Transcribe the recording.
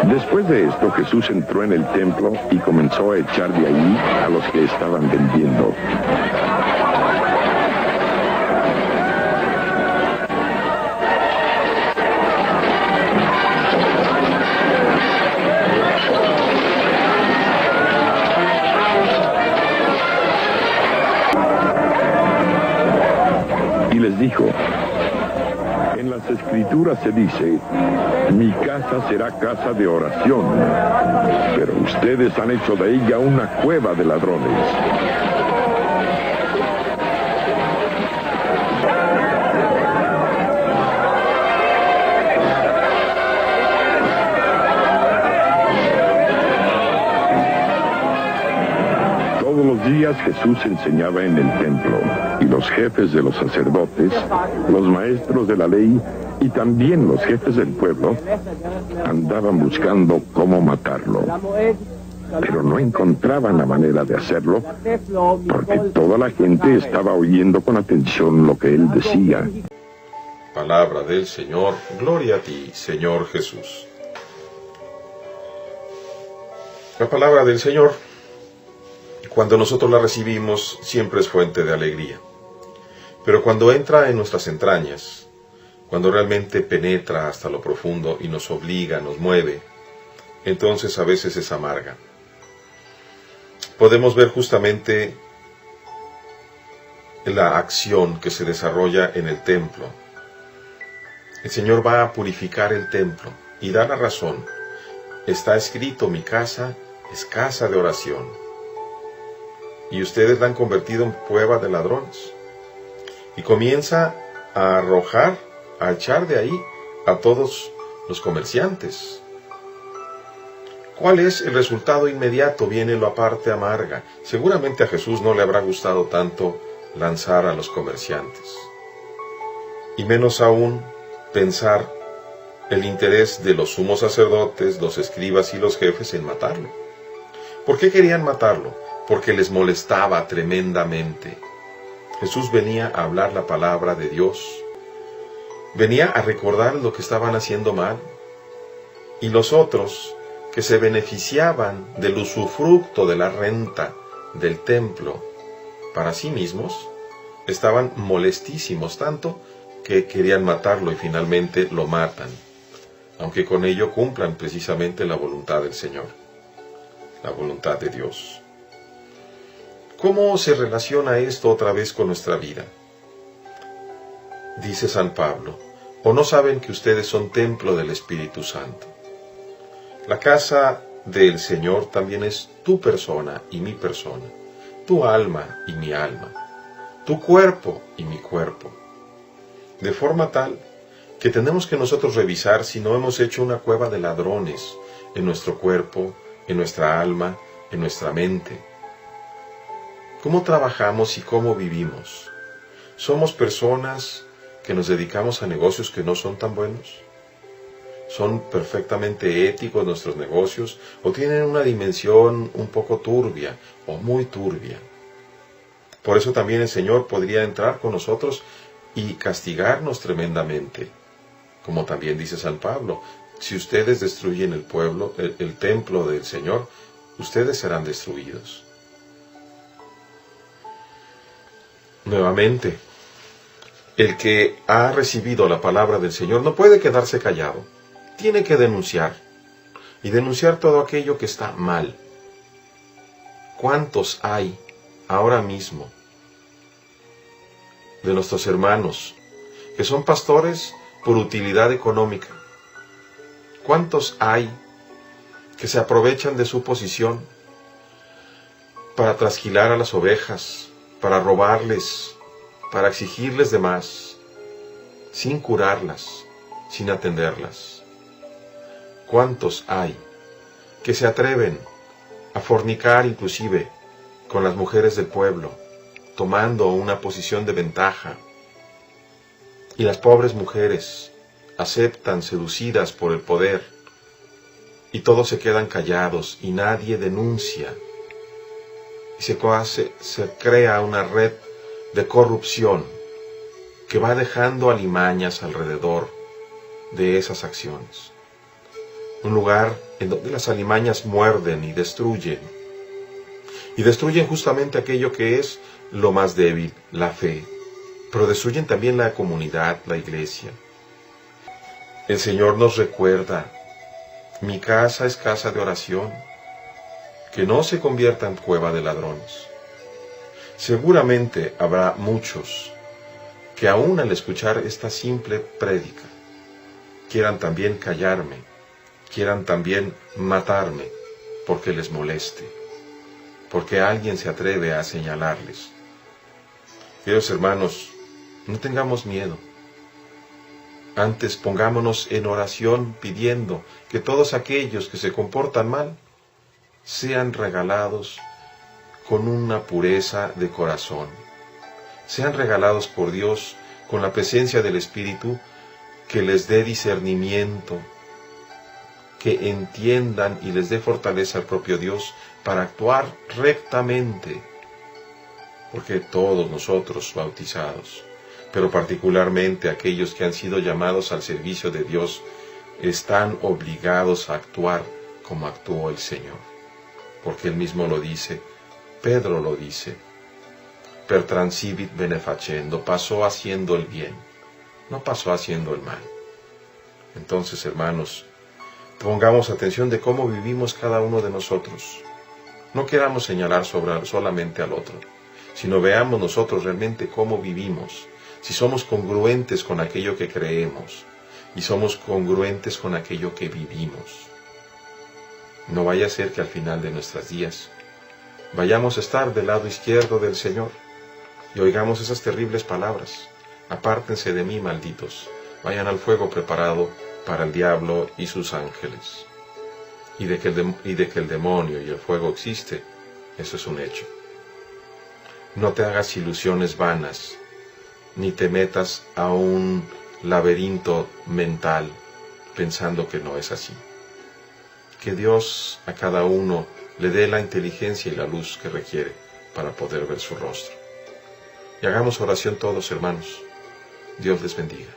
Después de esto, Jesús entró en el templo y comenzó a echar de ahí a los que estaban vendiendo. Y les dijo: en las Escrituras se dice, mi casa será casa de oración, pero ustedes han hecho de ella una cueva de ladrones. Todos los días Jesús enseñaba en el templo, y los jefes de los sacerdotes, los maestros de la ley y también los jefes del pueblo andaban buscando cómo matarlo. Pero no encontraban la manera de hacerlo, porque toda la gente estaba oyendo con atención lo que él decía. Palabra del Señor, gloria a ti, Señor Jesús. La palabra del Señor, cuando nosotros la recibimos, siempre es fuente de alegría. Pero cuando entra en nuestras entrañas, cuando realmente penetra hasta lo profundo y nos obliga, nos mueve, entonces a veces es amarga. Podemos ver justamente la acción que se desarrolla en el templo. El Señor va a purificar el templo y da la razón. Está escrito, mi casa es casa de oración. Y ustedes la han convertido en cueva de ladrones. Y comienza a arrojar, a echar de ahí a todos los comerciantes. ¿Cuál es el resultado inmediato? Viene la parte amarga. Seguramente a Jesús no le habrá gustado tanto lanzar a los comerciantes. Y menos aún pensar el interés de los sumos sacerdotes, los escribas y los jefes en matarlo. ¿Por qué querían matarlo? Porque les molestaba tremendamente. Jesús venía a hablar la palabra de Dios. Venía a recordar lo que estaban haciendo mal. Y los otros, que se beneficiaban del usufructo de la renta del templo para sí mismos, estaban molestísimos, tanto que querían matarlo y finalmente lo matan, aunque con ello cumplan precisamente la voluntad del Señor, la voluntad de Dios. ¿Cómo se relaciona esto otra vez con nuestra vida? Dice San Pablo, ¿o no saben que ustedes son templo del Espíritu Santo? La casa del Señor también es tu persona y mi persona, tu alma y mi alma, tu cuerpo y mi cuerpo. De forma tal que tenemos que nosotros revisar si no hemos hecho una cueva de ladrones en nuestro cuerpo, en nuestra alma, en nuestra mente. ¿Cómo trabajamos y cómo vivimos? ¿Somos personas que nos dedicamos a negocios que no son tan buenos? ¿Son perfectamente éticos nuestros negocios o tienen una dimensión un poco turbia o muy turbia? Por eso también el Señor podría entrar con nosotros y castigarnos tremendamente. Como también dice San Pablo, si ustedes destruyen el pueblo, el templo del Señor, ustedes serán destruidos. Nuevamente, el que ha recibido la palabra del Señor no puede quedarse callado. Tiene que denunciar, y denunciar todo aquello que está mal. ¿Cuántos hay ahora mismo de nuestros hermanos que son pastores por utilidad económica? ¿Cuántos hay que se aprovechan de su posición para trasquilar a las ovejas, para robarles, para exigirles de más, sin curarlas, sin atenderlas? ¿Cuántos hay que se atreven a fornicar inclusive con las mujeres del pueblo, tomando una posición de ventaja? Y las pobres mujeres aceptan, seducidas por el poder, y todos se quedan callados y nadie denuncia. Y se crea una red de corrupción que va dejando alimañas alrededor de esas acciones. Un lugar en donde las alimañas muerden y destruyen justamente aquello que es lo más débil, la fe, pero destruyen también la comunidad, la iglesia. El Señor nos recuerda: mi casa es casa de oración, que no se convierta en cueva de ladrones. Seguramente habrá muchos que aún al escuchar esta simple prédica quieran también callarme, quieran también matarme, porque les moleste, porque alguien se atreve a señalarles. Queridos hermanos, no tengamos miedo. Antes pongámonos en oración pidiendo que todos aquellos que se comportan mal sean regalados con una pureza de corazón, sean regalados por Dios con la presencia del Espíritu que les dé discernimiento, que entiendan y les dé fortaleza al propio Dios para actuar rectamente, porque todos nosotros bautizados, pero particularmente aquellos que han sido llamados al servicio de Dios, están obligados a actuar como actuó el Señor, porque Él mismo lo dice, Pedro lo dice, per transivit benefacendo, pasó haciendo el bien, no pasó haciendo el mal. Entonces, hermanos, pongamos atención de cómo vivimos cada uno de nosotros. No queramos señalar solamente al otro, sino veamos nosotros realmente cómo vivimos, si somos congruentes con aquello que creemos y somos congruentes con aquello que vivimos. No vaya a ser que al final de nuestros días vayamos a estar del lado izquierdo del Señor y oigamos esas terribles palabras: apártense de mí, malditos, vayan al fuego preparado para el diablo y sus ángeles. Y de que el demonio y el fuego existe, eso es un hecho. No te hagas ilusiones vanas, ni te metas a un laberinto mental pensando que no es así. Que Dios a cada uno le dé la inteligencia y la luz que requiere para poder ver su rostro. Y hagamos oración todos, hermanos. Dios les bendiga.